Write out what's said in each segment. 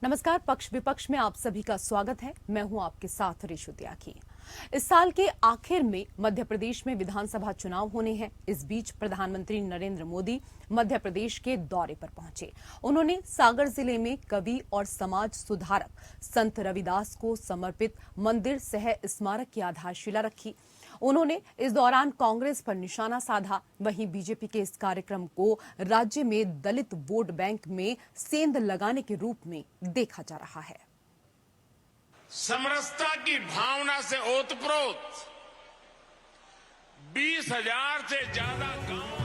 नमस्कार। पक्ष विपक्ष में आप सभी का स्वागत है। मैं हूं आपके साथ ऋषु त्यागी। इस साल के आखिर में मध्य प्रदेश में विधानसभा चुनाव होने हैं। इस बीच प्रधानमंत्री नरेंद्र मोदी मध्य प्रदेश के दौरे पर पहुंचे। उन्होंने सागर जिले में कवि और समाज सुधारक संत रविदास को समर्पित मंदिर सह स्मारक की आधारशिला रखी। उन्होंने इस दौरान कांग्रेस पर निशाना साधा। वहीं बीजेपी के इस कार्यक्रम को राज्य में दलित वोट बैंक में सेंध लगाने के रूप में देखा जा रहा है। समरसता की भावना से ओतप्रोत 20,000 से ज्यादा गांव।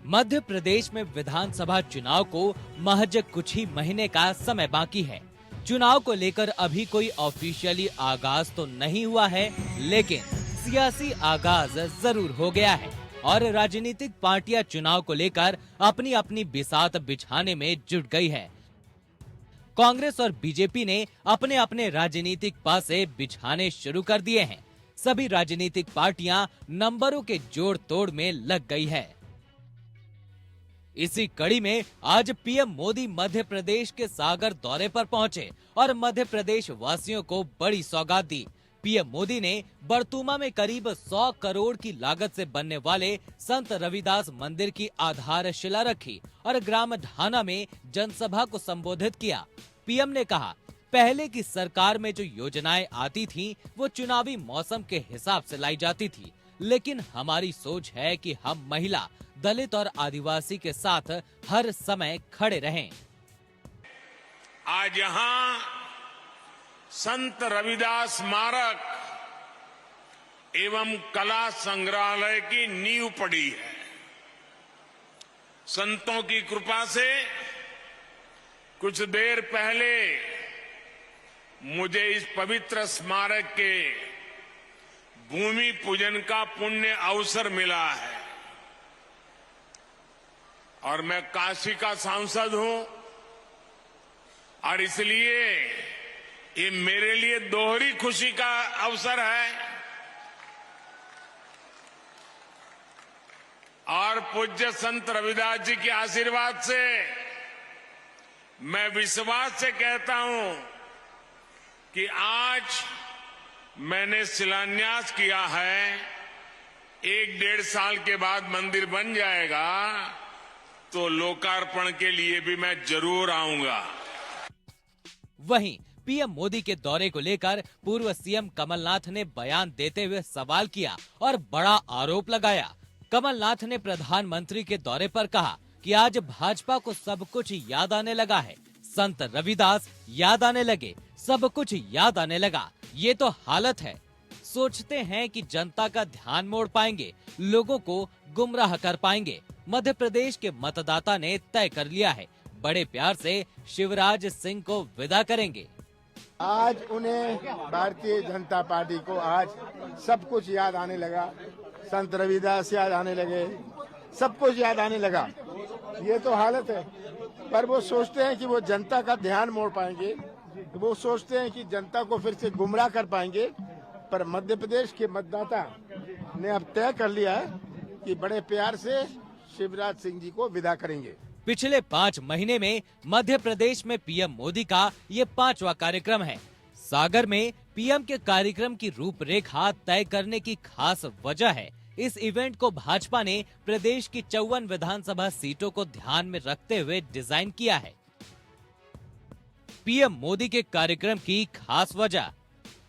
मध्य प्रदेश में विधानसभा चुनाव को महज कुछ ही महीने का समय बाकी है। चुनाव को लेकर अभी ऑफिशियली ऑफिशियली आगाज तो नहीं हुआ है, लेकिन सियासी आगाज जरूर हो गया है और राजनीतिक पार्टियां चुनाव को लेकर अपनी अपनी बिसात बिछाने में जुट गई है। कांग्रेस और बीजेपी ने अपने अपने राजनीतिक पासे बिछाने शुरू कर दिए हैं। सभी राजनीतिक पार्टियां नंबरों के जोड़ तोड़ में लग गई है। इसी कड़ी में आज पीएम मोदी मध्य प्रदेश के सागर दौरे पर पहुंचे और मध्य प्रदेश वासियों को बड़ी सौगात दी। पीएम मोदी ने बरतुमा में करीब 100 करोड़ की लागत से बनने वाले संत रविदास मंदिर की आधारशिला रखी और ग्राम ढाना में जनसभा को संबोधित किया। पीएम ने कहा, पहले की सरकार में जो योजनाएं आती थीं, वो चुनावी मौसम के हिसाब से लाई जाती थी, लेकिन हमारी सोच है कि हम महिला, दलित और आदिवासी के साथ हर समय खड़े रहें। आज यहाँ संत रविदास स्मारक एवं कला संग्रहालय की नींव पड़ी है। संतों की कृपा से कुछ देर पहले मुझे इस पवित्र स्मारक के भूमि पूजन का पुण्य अवसर मिला है और मैं काशी का सांसद हूं और इसलिए ये मेरे लिए दोहरी खुशी का अवसर है और पूज्य संत रविदास जी के आशीर्वाद से मैं विश्वास से कहता हूं कि आज मैंने शिलान्यास किया है, 1-1.5 साल के बाद मंदिर बन जाएगा तो लोकार्पण के लिए भी मैं जरूर आऊंगा। वहीं पीएम मोदी के दौरे को लेकर पूर्व सीएम कमलनाथ ने बयान देते हुए सवाल किया और बड़ा आरोप लगाया। कमलनाथ ने प्रधानमंत्री के दौरे पर कहा कि आज भाजपा को सब कुछ याद आने लगा है, संत रविदास याद आने लगे, सब कुछ याद आने लगा। ये तो हालत है। सोचते हैं कि जनता का ध्यान मोड़ पाएंगे, लोगों को गुमराह कर पाएंगे। मध्य प्रदेश के मतदाता ने तय कर लिया है, बड़े प्यार से शिवराज सिंह को विदा करेंगे। आज उन्हें भारतीय जनता पार्टी को आज सब कुछ याद आने लगा, संत रविदास याद आने लगे, सब कुछ याद आने लगा। ये तो हालत है। पर वो सोचते हैं कि वो जनता का ध्यान मोड़ पाएंगे, वो सोचते हैं कि जनता को फिर से गुमराह कर पाएंगे। पर मध्य प्रदेश के मतदाता ने अब तय कर लिया है कि बड़े प्यार से शिवराज सिंह जी को विदा करेंगे। पिछले 5 महीने में मध्य प्रदेश में पीएम मोदी का ये 5वां कार्यक्रम है। सागर में पीएम के कार्यक्रम की रूपरेखा तय करने की खास वजह है। इस इवेंट को भाजपा ने प्रदेश की 54 विधानसभा सीटों को ध्यान में रखते हुए डिजाइन किया है। पीएम मोदी के कार्यक्रम की खास वजह,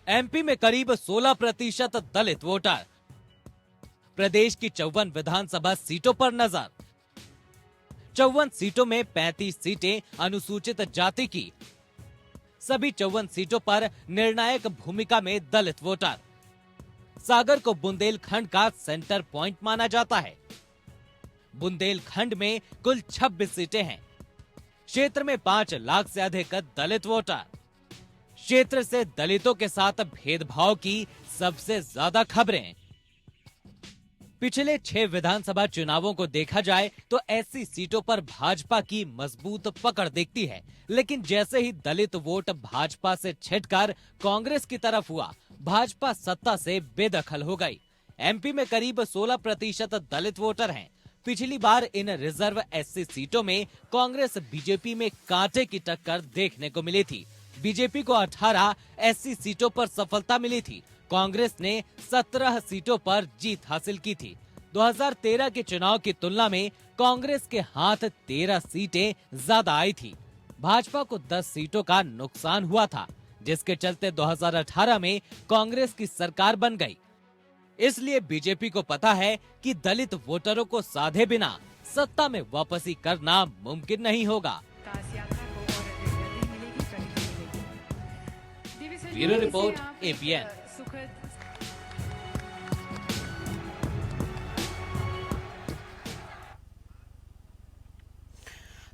एमपी में करीब 16% दलित वोटर। प्रदेश की 54 विधानसभा सीटों पर नजर। 54 सीटों में 35 सीटें अनुसूचित जाति की। सभी 54 सीटों पर निर्णायक भूमिका में दलित वोटर। सागर को बुंदेलखंड का सेंटर पॉइंट माना जाता है। बुंदेलखंड में कुल 26 सीटें हैं। क्षेत्र में 5 लाख से अधिक दलित वोटर। क्षेत्र से दलितों के साथ भेदभाव की सबसे ज्यादा खबरें। पिछले 6 विधानसभा चुनावों को देखा जाए तो ऐसी सीटों पर भाजपा की मजबूत पकड़ दिखती है, लेकिन जैसे ही दलित वोट भाजपा से छिटकर कांग्रेस की तरफ हुआ, भाजपा सत्ता से बेदखल हो गई। एमपी में करीब 16% दलित वोटर हैं। पिछली बार इन रिजर्व एससी सीटों में कांग्रेस बीजेपी में कांटे की टक्कर देखने को मिली थी। बीजेपी को 18 एससी सीटों पर सफलता मिली थी। कांग्रेस ने 17 सीटों पर जीत हासिल की थी। 2013 के चुनाव की तुलना में कांग्रेस के हाथ 13 सीटें ज्यादा आई थी। भाजपा को 10 सीटों का नुकसान हुआ था, जिसके चलते 2018 में कांग्रेस की सरकार बन गई। इसलिए बीजेपी को पता है कि दलित वोटरों को साधे बिना सत्ता में वापसी करना मुमकिन नहीं होगा। Bureau report APN.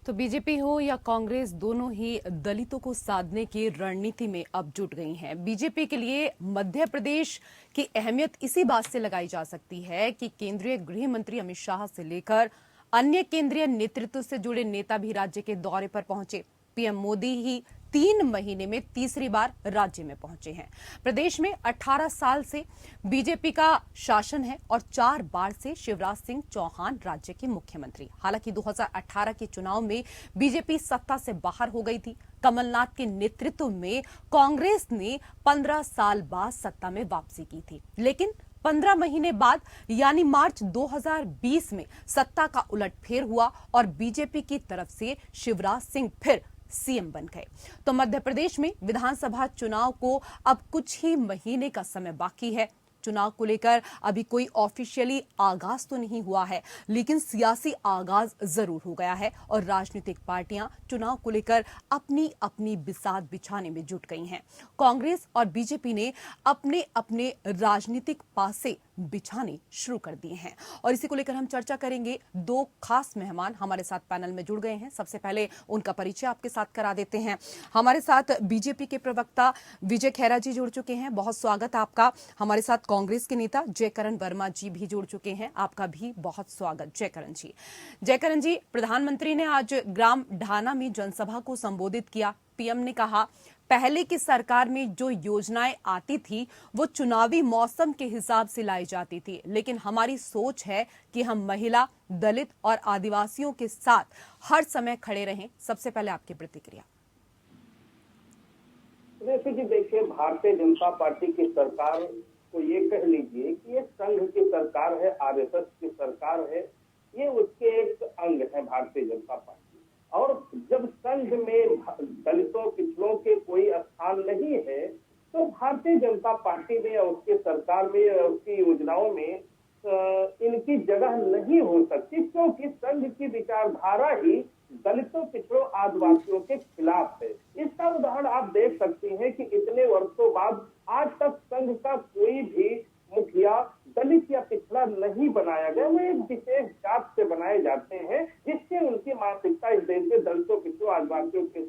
तो बीजेपी हो या कांग्रेस, दोनों ही दलितों को साधने की रणनीति में अब जुट गई हैं। बीजेपी के लिए मध्य प्रदेश की अहमियत इसी बात से लगाई जा सकती है कि केंद्रीय गृह मंत्री अमित शाह से लेकर अन्य केंद्रीय नेतृत्व से जुड़े नेता भी राज्य के दौरे पर पहुंचे। पीएम मोदी ही 3 महीने में तीसरी बार राज्य में पहुंचे हैं। प्रदेश में 18 साल से बीजेपी का शासन है और 4 बार से शिवराज सिंह चौहान राज्य के मुख्यमंत्री। हालांकि 2018 के चुनाव में बीजेपी सत्ता से बाहर हो गई थी। कमलनाथ के नेतृत्व में कांग्रेस ने 15 साल बाद सत्ता में वापसी की थी, लेकिन 15 महीने बाद यानी मार्च 2020 में सत्ता का उलटफेर हुआ और बीजेपी की तरफ से शिवराज सिंह फिर सीएम बन गए। तो मध्य प्रदेश में विधानसभा चुनाव को अब कुछ ही महीने का समय बाकी है। चुनाव को लेकर अभी कोई ऑफिशियली आगाज तो नहीं हुआ है, लेकिन सियासी आगाज जरूर हो गया है और राजनीतिक पार्टियां चुनाव को लेकर अपनी अपनी बिसात बिछाने में जुट गई हैं। कांग्रेस और बीजेपी ने अपने अपने राजनीतिक पासे बिछाने शुरू कर दिए हैं और इसी को लेकर हम चर्चा करेंगे। 2 खास मेहमान हमारे साथ पैनल में जुड़ गए हैं। सबसे पहले उनका परिचय आपके साथ करा देते हैं। हमारे साथ बीजेपी के प्रवक्ता विजय खैरा जी जुड़ चुके हैं, बहुत स्वागत आपका। हमारे साथ कांग्रेस के नेता जयकरण वर्मा जी भी जुड़ चुके हैं, आपका भी बहुत स्वागत जयकरण जी। जयकरण जी, प्रधानमंत्री ने आज ग्राम ढाना में जनसभा को संबोधित किया। पीएम ने कहा, पहले की सरकार में जो योजनाएं आती थी वो चुनावी मौसम के हिसाब से लाई जाती थी, लेकिन हमारी सोच है कि हम महिला, दलित और आदिवासियों के साथ हर समय खड़े रहें। सबसे पहले आपकी प्रतिक्रिया। जी देखिए, भारतीय जनता पार्टी की सरकार को ये कह लीजिए कि ये संघ की सरकार है, आरएसएस की सरकार है, ये उसके एक अंग है भारतीय जनता पार्टी। और जब संघ में दलितों पिछड़ों के कोई स्थान नहीं है, तो भारतीय जनता पार्टी में और उसकी सरकार में और उसकी योजनाओं में इनकी जगह नहीं हो सकती, क्योंकि संघ की विचारधारा ही दलितों, पिछड़ों, आदिवासियों के खिलाफ है। इसका उदाहरण आप देख सकते हैं कि इतने वर्षों बाद आज तक संघ का कोई भी मुखिया दलित या पिछड़ा नहीं बनाया गया। वो एक विशेष जात से बनाए जाते हैं, जिससे उनकी मानसिकता इस देश के दलितों, पिछड़ों, आदिवासियों के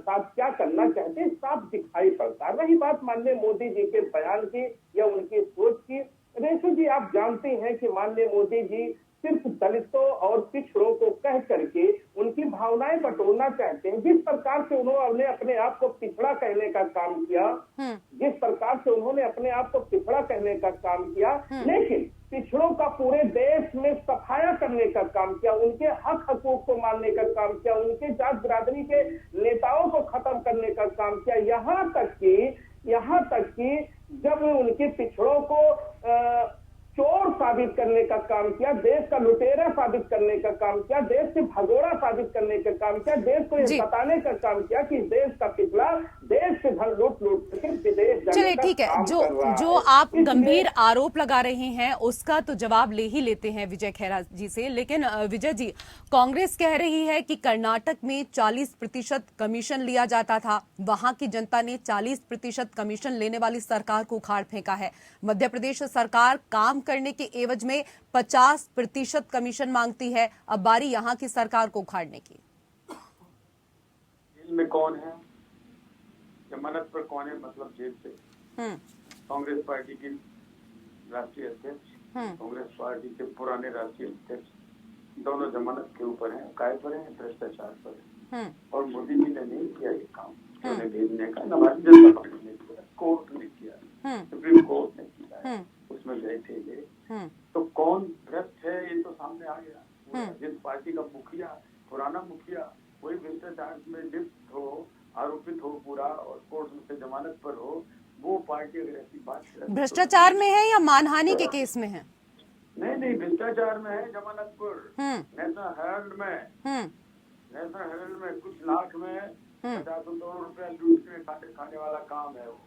साथ क्या करना चाहते हैं साफ दिखाई पड़ता है। रही बात माननीय मोदी जी के बयान की या उनकी सोच की, रेशु जी आप जानते हैं कि माननीय मोदी जी सिर्फ दलितों और पिछड़ों को कह करके उनकी भावनाएं बटोरना चाहते हैं। जिस प्रकार से उन्होंने अपने आप को पिछड़ा कहने का काम किया, जिस प्रकार से उन्होंने अपने आप को पिछड़ा कहने का काम किया, लेकिन पिछड़ों का पूरे देश में सफाया करने का काम किया, उनके हक हकूक को मानने का काम किया, उनके जात बिरादरी के नेताओं को खत्म करने का काम किया। यहाँ तक कि जब उनके पिछड़ों को चोर साबित करने का काम किया, देश का लुटेरा साबित करने का काम किया, देश से भगोड़ा साबित करने का काम किया, देश को ये बताने का काम किया कि देश का पिछड़ा देश से धन लूट करके विदेश जाने चलिए ठीक है, जो आप गंभीर आरोप लगा रहे हैं उसका तो जवाब ले ही लेते हैं विजय खैरा जी से। लेकिन विजय जी, कांग्रेस कह रही है कि कर्नाटक में 40% कमीशन लिया जाता था, वहां की जनता ने 40% कमीशन लेने वाली सरकार को उखाड़ फेंका है। मध्य प्रदेश सरकार काम करने के एवज में 50% कमीशन मांगती है। अब बारी यहाँ की सरकार को उखाड़ने की। जेल में कौन है, जमानत पर कौन है, मतलब जेल से कांग्रेस पार्टी की राष्ट्रीय अध्यक्ष, कांग्रेस पार्टी के पुराने राष्ट्रीय अध्यक्ष दोनों जमानत के ऊपर हैं, काय पर हैं, भ्रष्टाचार पर है। और मोदी जी ने नहीं किया ये काम, उन्हें भेजने का न भारतीय जनता पार्टी ने किया, कोर्ट ने किया, सुप्रीम कोर्ट ने किया, उसमें गए थे ये। तो कौन भ्रष्ट है ये तो सामने आ गया। जमानत पर हो, वो पार्टी अगर ऐसी बात करे, भ्रष्टाचार में है या मानहानि के केस में है? नहीं भ्रष्टाचार में है, जमानत पर। नेशनल हम्म हेराल्ड में कुछ लाख में 50 करोड़ रुपया लूट के खाने वाला काम है वो,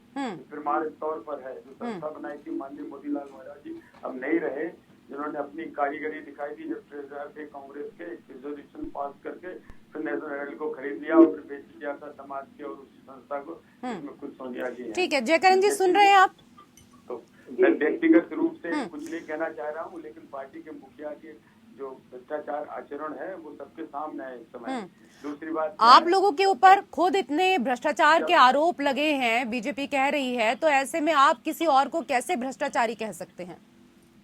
प्रमाणित तौर पर है। जो संस्था बनाई थी माननीय मोतीलाल महाराज जी, अब नहीं रहे, जिन्होंने अपनी कारीगरी दिखाई दी जब ट्रेजरर थे कांग्रेस के, रिजोल्यूशन पास करके फिर नेशनल हेराल्ड को खरीद लिया और फिर बेच दिया था समाज के और उसी संस्था को, इसमें कुछ सोनिया जी हैं। ठीक है, जयकरण जी सुन रहे हैं आप? तो मैं व्यक्तिगत रूप से कुछ नहीं कहना चाह रहा हूँ, लेकिन पार्टी के मुखिया के जो भ्रष्टाचार आचरण है वो सबके सामने है इस समय। दूसरी बात, आप लोगों के ऊपर खुद इतने भ्रष्टाचार के आरोप लगे हैं, बीजेपी कह रही है, तो ऐसे में आप किसी और को कैसे भ्रष्टाचारी कह सकते हैं?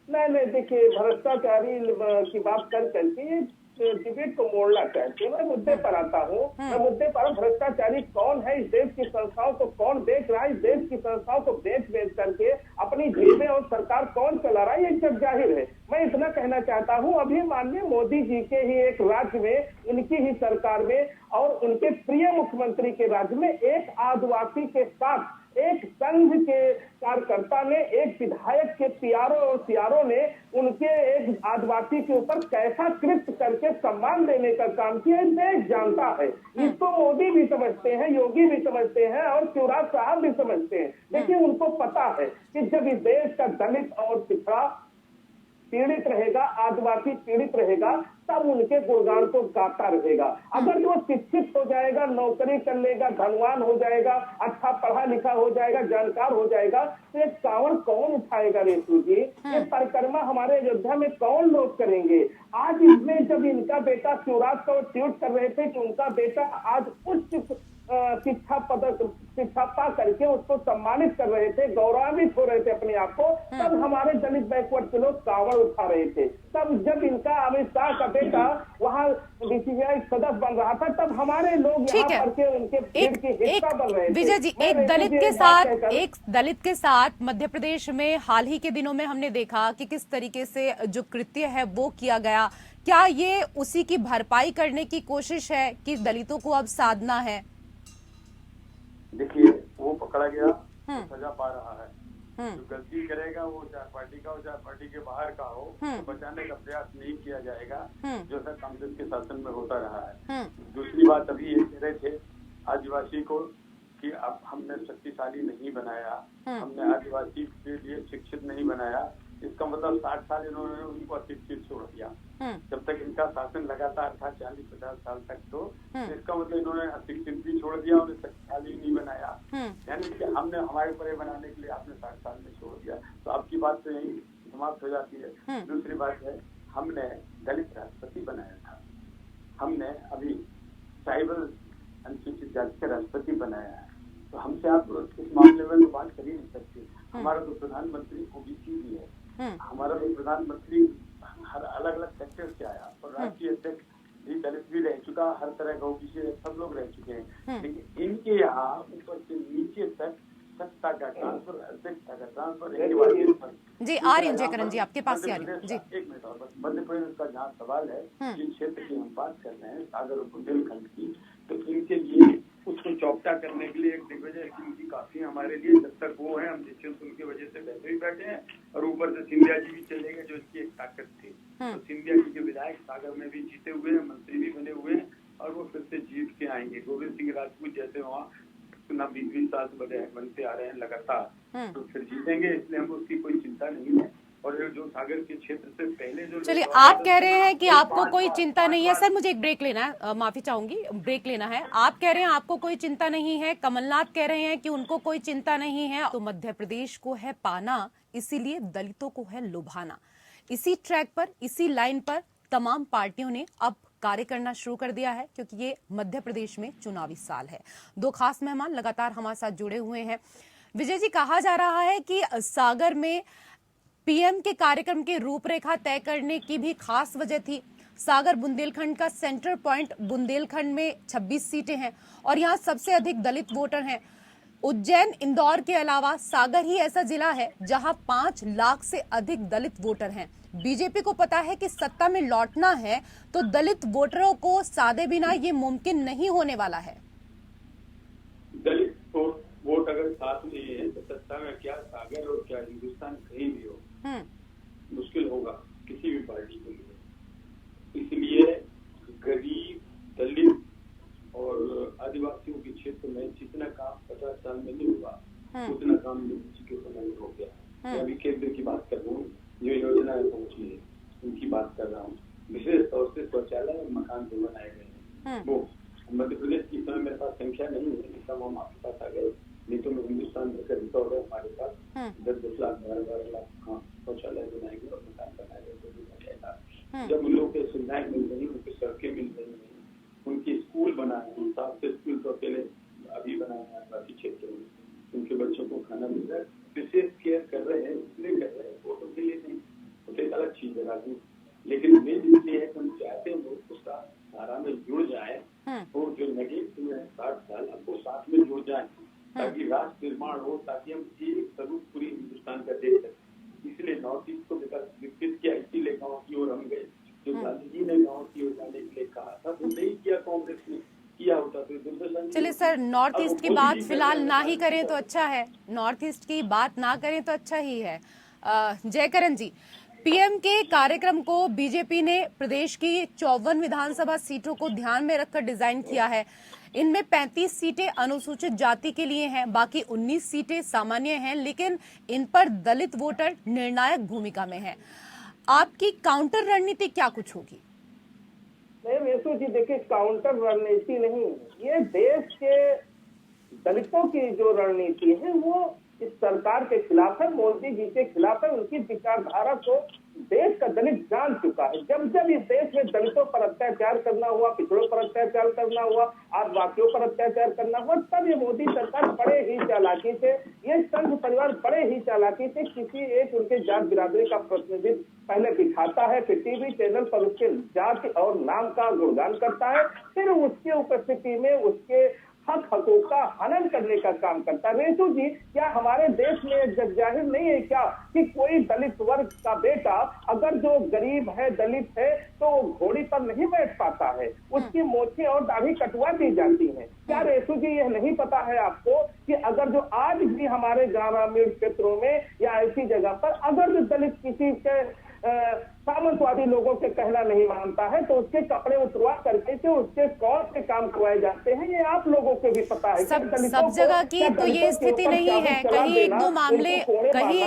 नहीं देखिए, भ्रष्टाचारी की बात कर करके डिबेट को मोड़ना चाहते हैं। मैं मुद्दे पर आता हूँ। मैं मुद्दे पर, भ्रष्टाचारी कौन है, इस देश की संस्थाओं को कौन देख रहा है, इस देश की संस्थाओं को बेच करके अपनी जेबें और सरकार कौन चला रहा है, ये जग जाहिर है। मैं इतना कहना चाहता हूँ, अभी माननीय मोदी जी के ही एक राज्य में, उनकी ही सरकार में और उनके प्रिय मुख्यमंत्री के राज्य में एक आदिवासी के साथ एक संघ के कार्यकर्ता ने, एक विधायक के पीआरओ और सीआरओ ने उनके एक आदिवासी के ऊपर कैसा कृत्य करके सम्मान देने का काम किया, देश जानता है। इसको मोदी भी समझते हैं, योगी भी समझते हैं और शिवराज साहब भी समझते हैं। देखिए, उनको पता है कि जब इस देश का दलित और पिछड़ा पीड़ित रहेगा, आदिवासी पीड़ित रहेगा, तब उनके गुणगान को गाता रहेगा। अगर वो शिक्षित हो जाएगा, नौकरी कर लेगा, धनवान हो जाएगा, अच्छा पढ़ा लिखा हो जाएगा, जानकार हो जाएगा, तो ये कांवड़ कौन उठाएगा रेशु जी? ये परिक्रमा हमारे अयोध्या में कौन लोग करेंगे? आज इसमें जब इनका बेटा शिवराज को ट्वीट कर रहे थे कि उनका बेटा आज उच्च शिक्षा पा करके उसको सम्मानित कर रहे थे, गौरवान्वित हो रहे थे अपने आप को, तब हमारे दलित बैकवर्ड के लोग कांवड़ उठा रहे थे। तब जब इनका अमित शाह का बेटा वहाँ बीसीसीआई सदस्य बन रहा था, तब हमारे लोग यहाँ पर के उनके भीड़ की हिस्सा बन रहे थे। विजय जी, एक दलित के साथ मध्य प्रदेश में हाल ही के दिनों में हमने देखा कि किस तरीके से जो कृत्य है वो किया गया। क्या ये उसी की भरपाई करने की कोशिश है कि दलितों को अब साधना है? देखिए, वो पकड़ा गया, सजा पा रहा है। जो गलती करेगा वो चाहे पार्टी का हो चाहे पार्टी के बाहर का हो, तो बचाने का प्रयास नहीं किया जाएगा, जो है कांग्रेस के शासन में होता रहा है। दूसरी बात, अभी ये कह रहे थे आदिवासी को कि अब हमने शक्तिशाली नहीं बनाया, हमने आदिवासी के लिए शिक्षित नहीं बनाया। इसका मतलब 60 साल इन्होंने उनको अशिक्षित छोड़ दिया। जब तक इनका शासन लगातार था 40-50 साल तक, तो इसका मतलब इन्होंने अशिक्षित भी छोड़ दिया, उन्हें शक्तिशाली नहीं बनाया। यानी कि हमने हमारे परे बनाने के लिए आपने 60 साल में छोड़ दिया। तो आपकी बात तो यही समाप्त हो जाती है। दूसरी बात है, हमने दलित राष्ट्रपति बनाया था, हमने अभी ट्राइबल अनुसूचित जाति का राष्ट्रपति बनाया है, तो हमसे आप इस मामले में तो बात कर ही नहीं सकते। हमारा तो प्रधानमंत्री ओबीसी भी है, हमारा तो प्रधानमंत्री हर अलग अलग सेक्टर से आया और राष्ट्रीय अध्यक्ष भी दलित भी रह चुका, हर तरह का ओबीसी सब लोग रह चुके हैं। लेकिन इनके यहाँ ऊपर से नीचे तक सत्ता का ट्रांसफर, अध्यक्षता का ट्रांसफर जी आ रही है जयकरण जी, आपके पास ही आ रही है जी। एक मिनट और, बस मध्य प्रदेश का जहाँ सवाल है, जिस क्षेत्र की हम बात कर रहे हैं सागर और बुंदेलखंड की, तो इनके लिए उसको चौपटा करने के लिए एक दिग्विजय सिंह जी काफी हमारे लिए। जब तक वो है, हम निश्चिंत उनकी वजह से वैसे ही बैठे हैं, और ऊपर से सिंधिया जी भी चले गए जो इसकी एक ताकत थी। तो सिंधिया जी के विधायक सागर में भी जीते हुए हैं, मंत्री भी बने हुए हैं, और वो फिर से जीत के आएंगे। गोविंद सिंह राजपूत जैसे वहाँ ना 20-20 साल से बनते आ रहे हैं लगातार, तो फिर जीतेंगे, इसलिए हमको उसकी कोई चिंता नहीं है। और जो सागर के क्षेत्र से पहले जो, चलिए, आप कह रहे हैं कि आपको कोई चिंता नहीं है। सर, मुझे एक ब्रेक लेना है, माफी चाहूंगी, ब्रेक लेना है। आप कह रहे हैं आपको कोई चिंता नहीं है, कमलनाथ कह रहे हैं कि उनको कोई चिंता नहीं है। तो मध्य प्रदेश को है पाना, इसीलिए दलितों को है लुभाना। इसी ट्रैक पर, इसी लाइन पर तमाम पार्टियों ने अब कार्य करना शुरू कर दिया है, क्योंकि ये मध्य प्रदेश में चुनावी साल है। दो खास मेहमान लगातार हमारे साथ जुड़े हुए हैं। विजय जी, कहा जा रहा है कि सागर में पीएम के कार्यक्रम की रूपरेखा तय करने की भी खास वजह थी। सागर बुंदेलखंड का सेंटर पॉइंट, बुंदेलखंड में 26 सीटें हैं और यहाँ सबसे अधिक दलित वोटर हैं। उज्जैन, इंदौर के अलावा सागर ही ऐसा जिला है जहां 5 लाख से अधिक दलित वोटर हैं। बीजेपी को पता है कि सत्ता में लौटना है तो दलित वोटरों को साधे बिना ये मुमकिन नहीं होने वाला है। दलित को वोट अगर साथ में है तो सत्ता में क्या सागर और क्या हिंदुस्तान कहीं भी हो मुश्किल होगा किसी भी पार्टी के लिए। इसलिए गरीब, दलित और आदिवासियों के क्षेत्र में जितना काम 50 साल में नहीं हुआ उतना काम मोदी के समय में हो गया। मैं अभी केंद्र की बात कर रहा हूँ, जो योजनाएं पहुंची है उनकी बात कर रहा हूँ। विशेष तौर से शौचालय और मकान जो बनाए गए हैं वो मध्य प्रदेश की समय मेरे पास संख्या नहीं है, इसका हम आपके पास आ गए, नहीं तो मैं हिंदुस्तान भर का रिकॉर्ड है हमारे पास 10-10 लाख 12-12 लाख शौचालय बनाएंगे और मकान बनाएंगे तो जब उन लोगों की सुविधाएं मिल रही, उनकी सड़कें मिल रही हैं, उनके स्कूल बनाए, 7 स्कूल तो अकेले अभी बनाए हैं बाकी क्षेत्रों में, उनके बच्चों को खाना मिल रहा है, विशेष केयर कर रहे हैं, इसलिए कर रहे हैं, वोटों के लिए नहीं, तो एक अलग चीज है राजनीति। लेकिन मेन इसलिए है कि हम चाहते हैं लोग को धारा में जुड़ जाए और जो नेगेटिव है 60 साल आपको साथ में जुड़ जाए ताकि राष्ट्र निर्माण हो, ताकि हम एक स्वरूप पूरी हिंदुस्तान का देख सकें। इसलिए नॉर्थ ईस्ट को विकसित किया, इसीलिए गाँव की ओर हम गए। जो गांधी जी ने गाँव की ओर जाने के लिए कहा था तो नहीं किया, कांग्रेस ने किया होता तो दुर्दशा। चलिए सर, नॉर्थ ईस्ट की बात फिलहाल ना ही करें तो अच्छा है, नॉर्थ ईस्ट की बात ना करें तो अच्छा ही है। जयकरण जी, पीएम के कार्यक्रम को बीजेपी ने प्रदेश की 54 विधानसभा सीटों को ध्यान में रखकर डिजाइन किया है। इनमें 35 सीटें अनुसूचित जाति के लिए हैं, बाकी 19 सीटें सामान्य हैं, लेकिन इन पर दलित वोटर निर्णायक भूमिका में हैं। आपकी काउंटर रणनीति क्या कुछ होगी? नहीं वेसु जी, देखिए काउंटर रणनीति नहीं, ये देश के दलितों की जो रणनीति है वो इस सरकार के खिलाफ है, मोदी जी के खिलाफ है। उनकी विचारधारा को देश का दलित जान चुका है। जब जब इस देश में दलितों पर अत्याचार करना हुआ, पिछड़ों पर अत्याचार करना हुआ, आदिवासियों पर अत्याचार करना हुआ, तब ये मोदी सरकार बड़े ही चालाकी से, ये संघ परिवार बड़े ही चालाकी से किसी एक उनके जात बिरादरी का प्रतिनिधित्व पहले दिखाता है, फिर टीवी चैनल पर उसके जाति और नाम का गुणगान करता है, फिर उसके उपस्थिति में उसके हकों का हनन करने का काम करता है। रेसू जी, क्या हमारे देश में जग जाहिर नहीं है क्या कि कोई दलित वर्ग का बेटा अगर जो गरीब है, दलित है, तो घोड़ी पर नहीं बैठ पाता है, उसकी मोछें और दाढ़ी कटवा दी जाती हैं? क्या रेसू जी यह नहीं पता है आपको कि अगर जो आज भी हमारे ग्रामीण क्षेत्रों में या ऐसी जगह पर अगर जो दलित किसी के सामंतवादी लोगों के कहना नहीं मानता है तो उसके कपड़े उतरवा करके से उसके कौन से काम करवाए जाते हैं, ये आप लोगों को भी पता है। सब जगह की तो ये स्थिति नहीं है, कहीं एक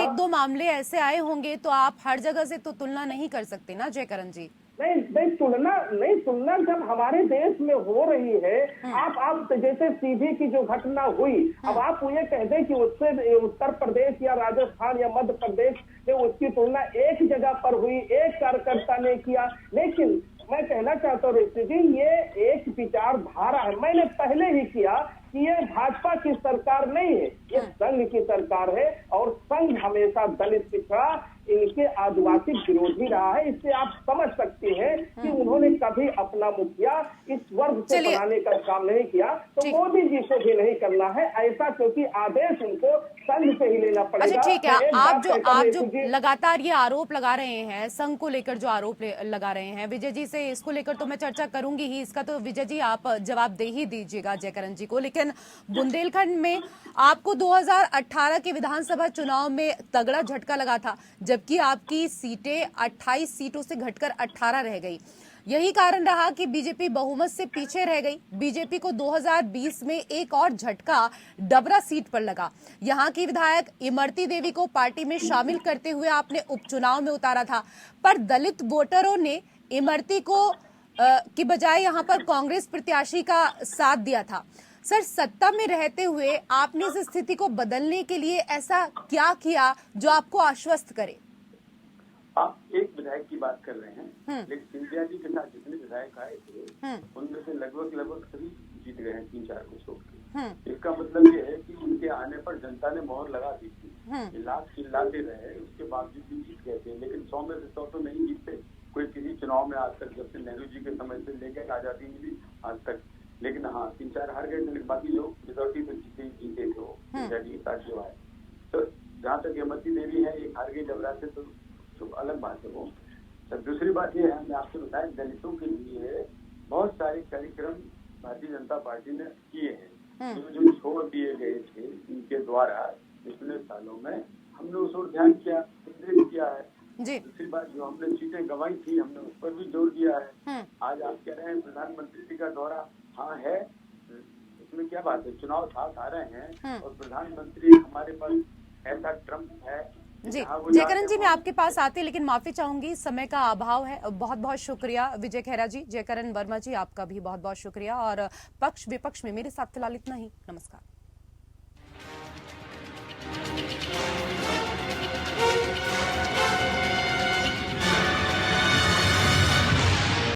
दो मामले ऐसे आए होंगे तो आप हर जगह से तो तुलना नहीं कर सकते ना जयकरण जी। नहीं तुलना जब हमारे देश में हो रही है, आप जैसे सीधी की जो घटना हुई, अब आप ये कह दें कि उससे उत्तर प्रदेश या राजस्थान या मध्य प्रदेश में उसकी तुलना एक जगह पर हुई, एक कार्यकर्ता ने किया। लेकिन मैं कहना चाहता हूँ ऋषि जी, ये एक विचारधारा है। मैंने पहले ही किया कि ये भाजपा की सरकार नहीं है, ये संघ की सरकार है और संघ हमेशा दलित पिछड़ा, इनके आदिवासी विरोधी रहा है। इससे आप समझ सकते हैं कि उन्होंने कभी अपना मुखिया इस वर्ग से बनाने का काम नहीं किया, तो मोदी जी को भी नहीं करना है ऐसा, क्योंकि आदेश उनको संघ से ही लेना पड़ेगा। अच्छा ठीक है, आप जो लगातार ये आरोप लगा रहे हैं, संघ को लेकर जो आरोप लगा रहे हैं, विजय जी से इसको लेकर तो मैं चर्चा करूंगी ही, इसका तो विजय जी आप जवाब दे ही दीजिएगा जयकरण जी को। लेकिन बुंदेलखंड में आपको 2018 के विधानसभा चुनाव में तगड़ा झटका लगा था, जबकि आपकी सीटें 28 सीटों से घटकर 18 रह गई। यही कारण रहा कि बीजेपी बहुमत से पीछे रह गई। बीजेपी को 2020 में एक और झटका डबरा सीट पर लगा। यहां की विधायक इमरती देवी को पार्टी में शामिल करते हुए आपने उपचुनाव में उतारा था, पर दलित वोटरों ने इमरती को की बजाय यहां पर कांग्रेस प्रत्याशी का साथ दिया था। सर, सत्ता में रहते हुए आपने इस स्थिति को बदलने के लिए ऐसा क्या किया जो आपको आश्वस्त करे? आप एक विधायक की बात कर रहे हैं, लेकिन सिंधिया जी के साथ जितने विधायक आए थे उनमें से लगभग सभी जीत गए हैं, 3-4 को छोड़ के। इसका मतलब ये है कि उनके आने पर जनता ने मोहर लगा दी थी, लाख चिल्लाते रहे, उसके बावजूद भी जीत गए थे। लेकिन 100 में से 100 तो नहीं जीतते कोई किसी चुनाव में आज तक, जब से नेहरू जी के समय से लेकर आजादी मिली आज तक। लेकिन हाँ, 3-4 हार गए, लेकिन बाकी जो मेजोरिटी तो जीते थे वो सिंधिया जी के साथ जो आए। तो जहाँ तक इमरती देवी है, एक हार गई डबरा से, तो अलग बात है वो। तो दूसरी बात ये है, मैं आपसे बताया, दलितों के लिए बहुत सारे कार्यक्रम भारतीय जनता पार्टी ने किए हैं। जो छोड़ दिए गए थे इनके द्वारा पिछले सालों में, हमने उस ओर ध्यान किया, केंद्रित किया है। जी। दूसरी बात, जो हमने सीटें गंवाई थी हमने उस पर भी जोर दिया है। आज आप कह रहे हैं प्रधानमंत्री जी का दौरा, हाँ है, इसमें क्या बात है, चुनाव साथ आ रहे हैं और प्रधानमंत्री हमारे पास ऐसा ट्रम्प है। जी जयकरण जी, मैं आपके पास आती लेकिन माफी चाहूंगी, समय का अभाव है। बहुत बहुत शुक्रिया विजय खैरा जी, जयकरण वर्मा जी, आपका भी बहुत बहुत शुक्रिया। और पक्ष विपक्ष में मेरे साथ फिलहाल इतना ही। नमस्कार।